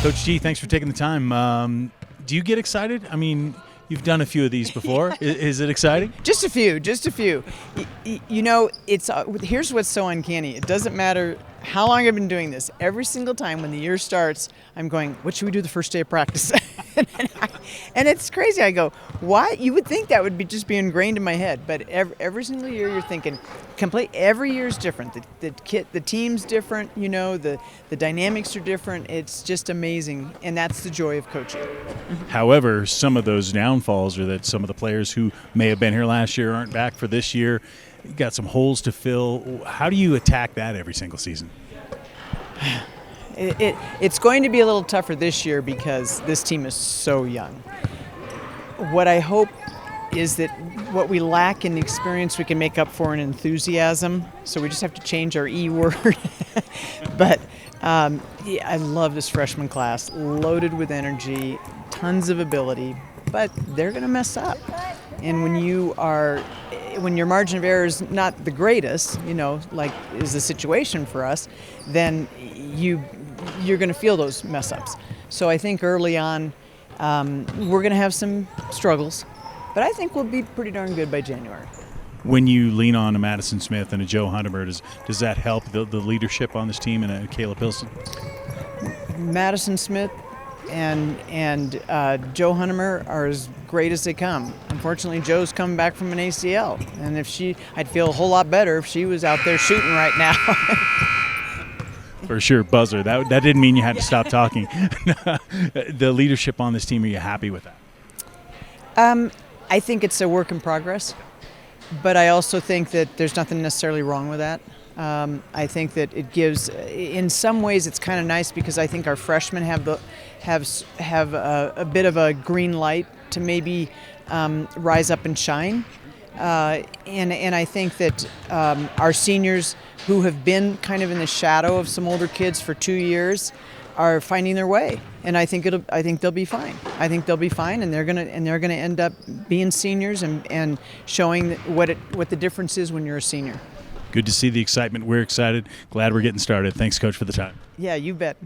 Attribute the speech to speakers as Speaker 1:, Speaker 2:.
Speaker 1: Coach G, thanks for taking the time. Do you get excited? I mean, you've done a few of these before. Is it exciting?
Speaker 2: Just a few. You know, here's what's so uncanny. It doesn't matter how long I've been doing this. Every single time when the year starts, I'm going, what should we do the first day of practice? And it's crazy. I go, why? You would think that would just be ingrained in my head, but every single year you're thinking, every year is different. The team's different. You know, the dynamics are different. It's just amazing, and that's the joy of coaching.
Speaker 1: However, some of those downfalls are that some of the players who may have been here last year aren't back for this year. You got some holes to fill. How do you attack that every single season?
Speaker 2: It's going to be a little tougher this year because this team is so young. What I hope is that what we lack in experience we can make up for in enthusiasm. So we just have to change our E word. But I love this freshman class, loaded with energy, tons of ability, but they're going to mess up. And when your margin of error is not the greatest, you know, like is the situation for us, then you're going to feel those mess ups. So I think early on we're going to have some struggles, but I think we'll be pretty darn good by January.
Speaker 1: When you lean on a Madison Smith and a Joe Huntemer, does that help the leadership on this team and a Caleb Pilson? Madison
Speaker 2: Smith and Joe Huntemer are as great as they come. Unfortunately, Joe's coming back from an ACL, and I'd feel a whole lot better if she was out there shooting right now.
Speaker 1: For sure, buzzer. That didn't mean you had to stop talking. The leadership on this team, are you happy with that?
Speaker 2: I think it's a work in progress, but I also think that there's nothing necessarily wrong with that. I think that it gives, in some ways, it's kind of nice because I think our freshmen have a bit of a green light to maybe rise up and shine. And I think that our seniors who have been kind of in the shadow of some older kids for 2 years are finding their way, and I think they'll be fine. I think they'll be fine, and they're gonna end up being seniors and showing what the difference is when you're a senior.
Speaker 1: Good to see the excitement. We're excited. Glad we're getting started. Thanks, Coach, for the time.
Speaker 2: Yeah, you bet.